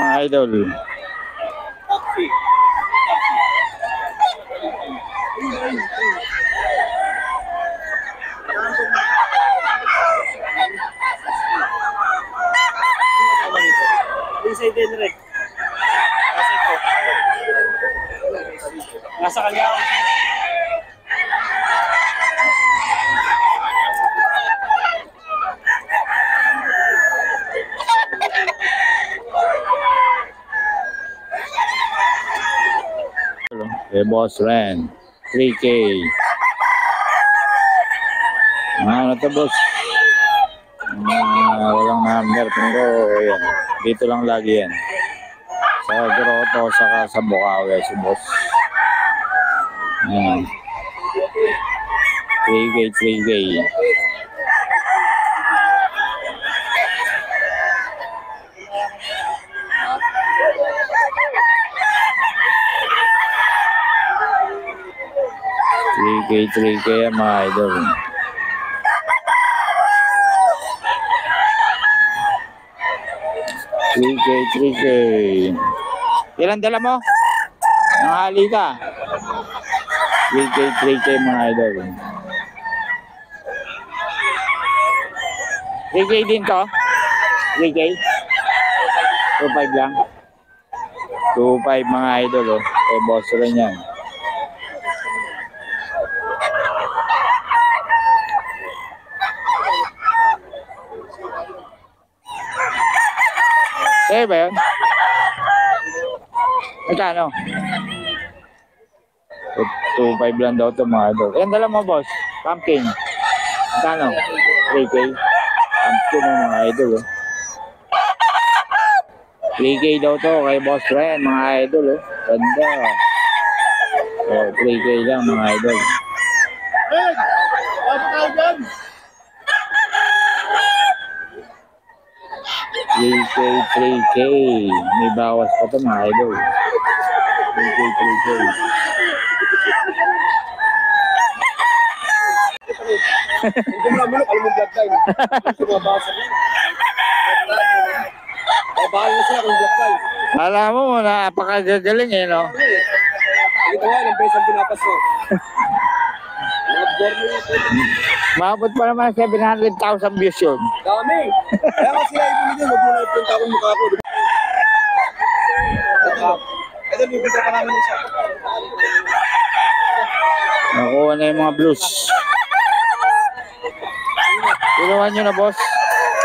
mga idol. Nasa kanya. Boss Ren 3K. Ano to boss? Walang number pero yan. Dito lang lagi yan. Sa Grotto saka sa Bukawi si boss. 3K. Yan mga idol. Three K. Ilan dala mo? Nahali ka. 3K mga idol. 3K din to? 3K? 2.5 lang? 2.5 mga idol oh. Boss rin yan. Eh ba yun? Magkano? 2.5 lang daw ito mga idol. Yan dala mo boss? Pumpkin. Magkano? 3K. Pumpkin ng mga idol oh. 3K daw to kay Boss Ren mga idol oh. Ganda. Oh, 3K lang mga idol. Hey! Bago tayo dyan! 3K. May bawas pa ito mga idol. 3K. Hindi mo naman alam mo bloodline. Hindi mo mabasa yan. Babahan na sila kung bloodline. Alam mo, napakagagaling eh, no? Ito nga, ilang beses ang pinapas mo. Maabot pa naman 700,000 views yun. Dami. Kaya nga sila ibigin, huwag mo na ipunta akong mukha ko. Ito, bibigyan ka namin isa. Nakuha na yung mga blues. Kinuha nyo na, boss?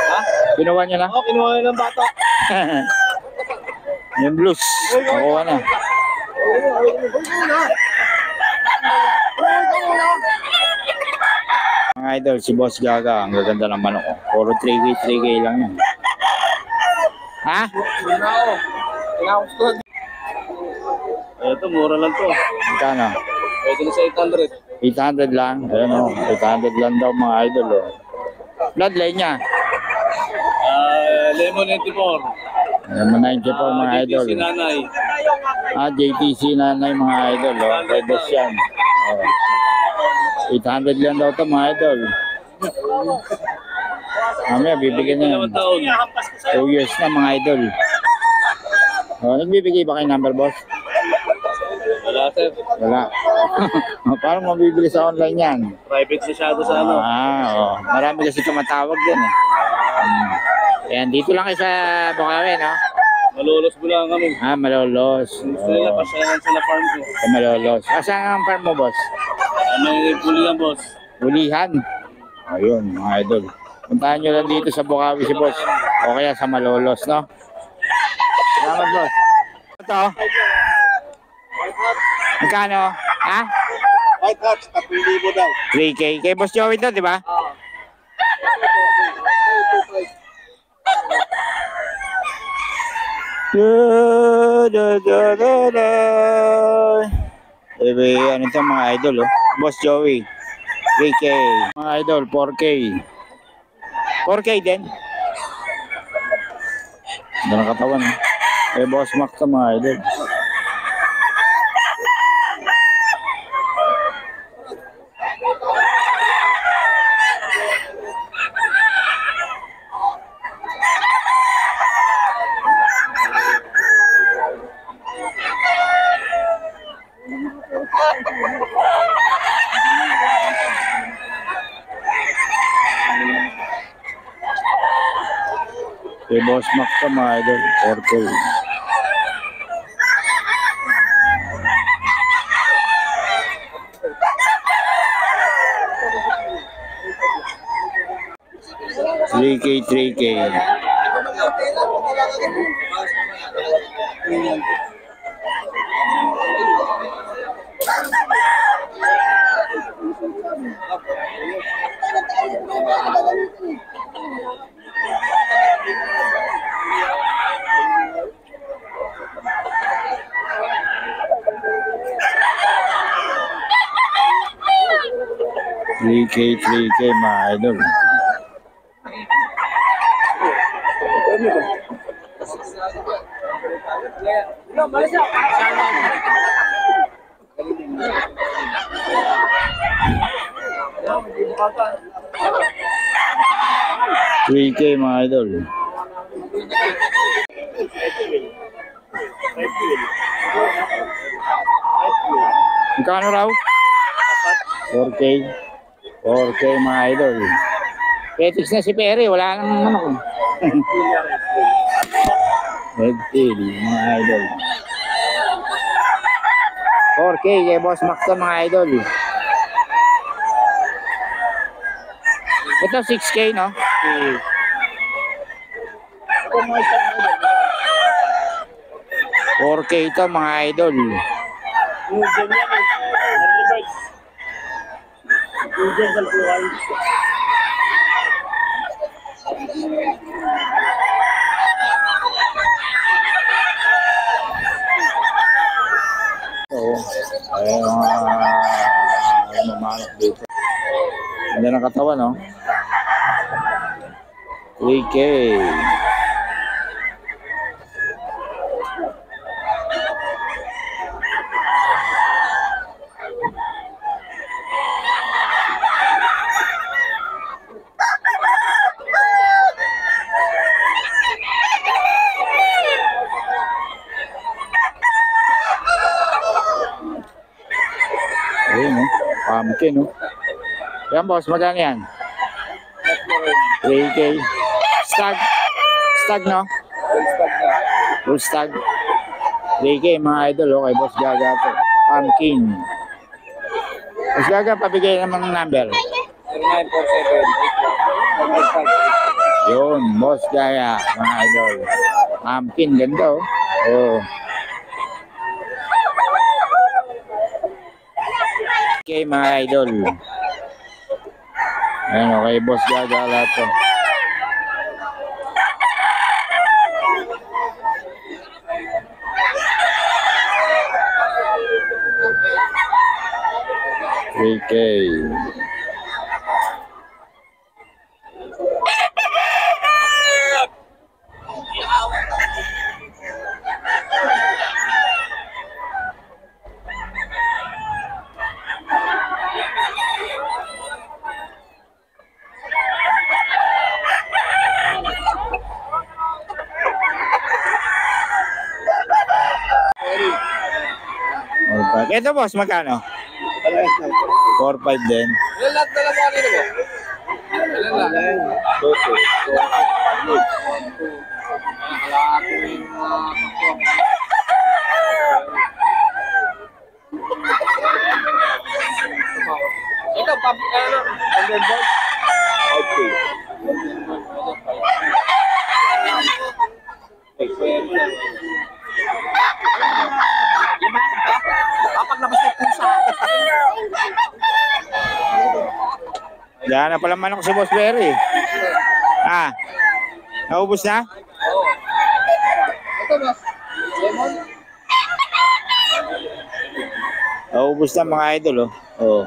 Ha? Kinuha nyo na? Oo, kinuha na ng bata. Yung blues. Nakuha na. Mga idol, si Boss Gaga, ang gaganda ng manok ko. Puro 3K lang yan. Ha? Ito, mura lang to. Magkano? Pwede na sa 800. 800 lang. Ayan o, 800 lang daw mga idol o. Bloodline niya. Lemon 94. Lemon 94 mga idol. JTC Nanay. JTC Nanay mga idol o. Kay Boss yan. 800 lang daw ito mga idol. Mamaya bibigyan na yan. 2 years na mga idol. Nagbibigay ba kayo number, boss? Wala, sir. Wala. Parang mabibili sa online yan. Private masyado sa ano. Marami kasi tumatawag din eh. Ayan, dito lang kayo sa Bukawi, no? Malolos mo lang kami. Malolos. Gusto nila, pasyalan sila farm ko. Sa Malolos. Saan ang farm mo, boss? May pulihan, boss. Bulihan. Ayun, mga idol. Puntahan nyo lang dito sa Bukawi si boss. O kaya sa Malolos, no? Salamat, boss. Ito. Magkano? Ha? White Hats, 3,000 daw. 3K. Kay Boss Joey to, di ba? Ano ito mga idol, oh? Boss Joey. 3K. Mga idol, 4K. 4K din. Ganda ng katawan, eh. Boss Mac to mga idol. Boss Max to mga idol. 4K. Three K, 3K. Three K mga idol. Three K mga idol. Magkano raw? 4K. 4K mga idol. Petix na si Perry, wala nang ano. Red tail mga idol. 4K kay Boss Max to mga idol. Ito 6K no? 4K ito mga idol. Ayan mga mamanok dito. Ganda ng katawan, no? 3K. Ayun, no? Pumpkin, no? Yan, boss. Magkano yan? 3K. Stag. Stag, no? Full stag. 3K, mga idol. Okay, boss Gaga to. Pumpkin. Boss Gaga, pabigay naman ng number. 0947. Yun, boss Gaga, mga idol. Pumpkin, ganda, oh. Oh. Okay, mga idol. Ayan, okay, boss Gaga lahat to. $3K. Ito boss, magkano? 4-5 din. Ilan lahat na lang mo kanina mo? Ilan lang? 12. Ito, ano? 100 volts? 5K. Papaglabas ng pusa. Diyan na pala manok si Boss Berry. Ah, naubos na? Oo. Ito boss. Lemon? Naubos na mga idol, oh. Oh.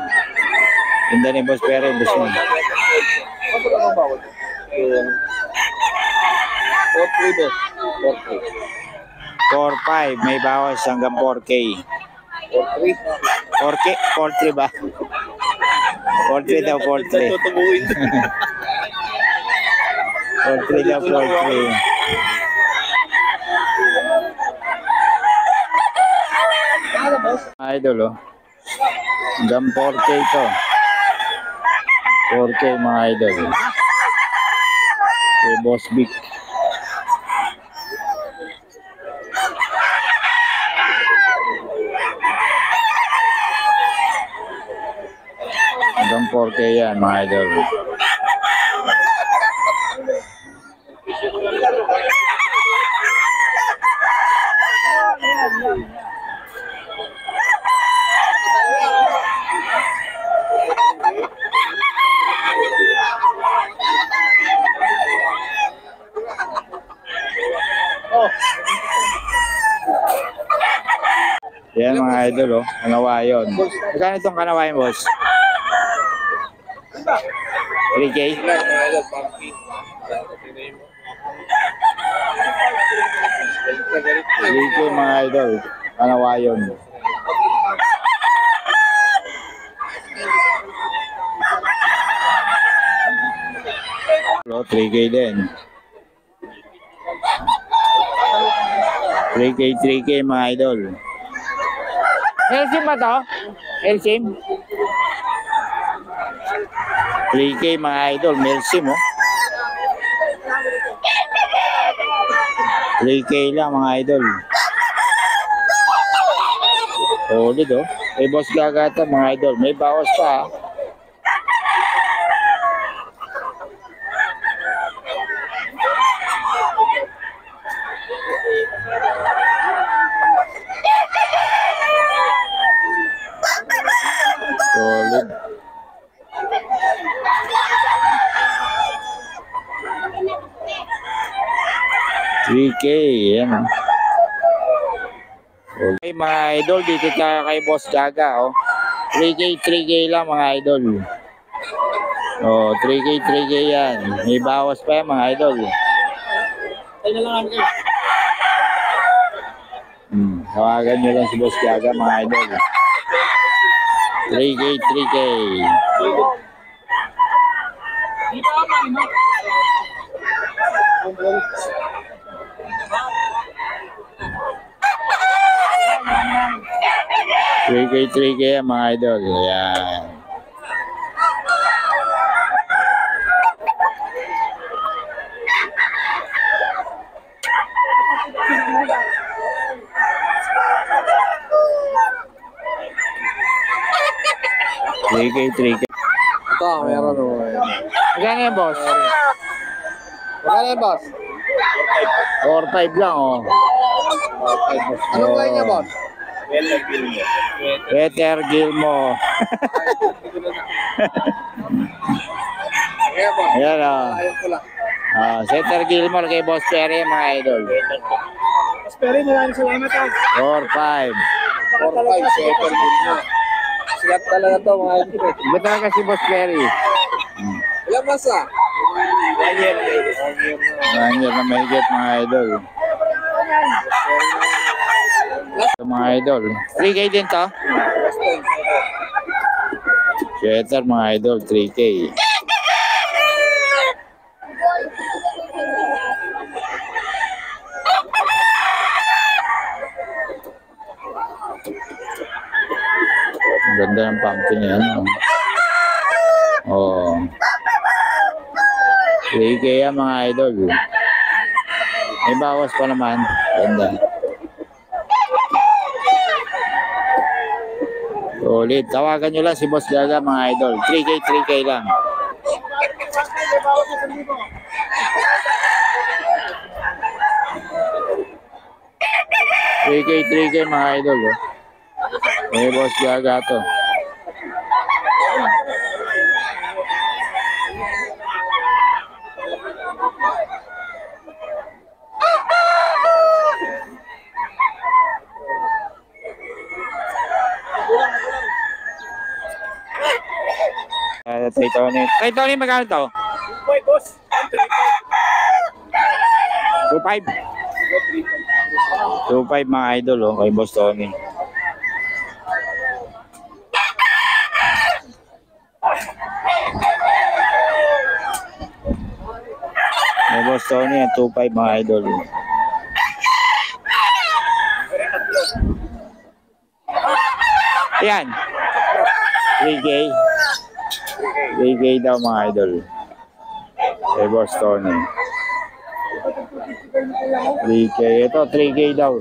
Tinda ni Boss Berry, ubos na. Ano lang ang bawal? 4-3 boss. 4-5, may bawas hanggang 4K. 4-3? 4K? 4-3 ba? 4-3 daw, 4-3. 4-3 daw, 4-3. Idol, oh. Hanggang 4K to. 4K mga idol. Okay, Boss Big. 4K yan, mga idol. Yan mga idol, oh. Kanawayon. Magkano itong kanawayon, boss? 3K? 3K mga idol. Kanawayon. Oh, 3K din. 3K mga idol. Elsim ba to? Elsim? 3K mga idol, Melsim, oh. 3K lang mga idol. Solid, oh. May boss gagata mga idol. May bawas pa, ah. Solid. $3K, yan. Okay mga idol, dito tayo kay Boss Gaga, oh. 3K lang mga idol. Oh, 3K yan. May bawas pa yan mga idol. Tawagan nyo lang si Boss Gaga mga idol. 3K. Three K mga idol. Ayan. Three K. Ito, meron o. Magkano yan, boss? Magkano yan, boss? 4-5 lang, oh. Anong line niya, boss? Peter Gilmo. Kaya, boss. Ayan, oh. Ayaw ko lang. Peter Gilmore kay Boss Perry, mga idol. Boss Perry, maraming salamat, ha. 4-5. 4-5, second mo. Sikat talaga to, mga idol. Iba talaga si Boss Perry. Ilang mas, ah? 1 year. 1 year na mahigit, mga idol. Ito, mga idol. 3K din to? Sweater, mga idol. 3K. Ang ganda ng pumpkin yan. Oh. 3K yan mga idol. May bawas pa naman. Ganda. Ulit. Tawagan nyo lang si Boss Gaga mga idol. 3K lang. $3K mga idol. Oh. May Boss Gaga to. Kay Tony, magkano to? 2-5, boss. 2.5. 2.5 mga idol, oh, kay Boss Tony. Kay Boss Tony, 2.5 mga idol. Yan. 3K daw mga idol. Kay Boss Tony. 3K. Ito, 3K daw.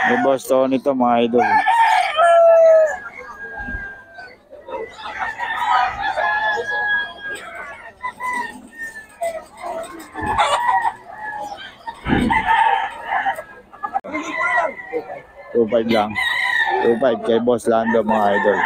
May Boss Tony to mga idol. Two five lang. 2.5 kay Boss Lando mga idol.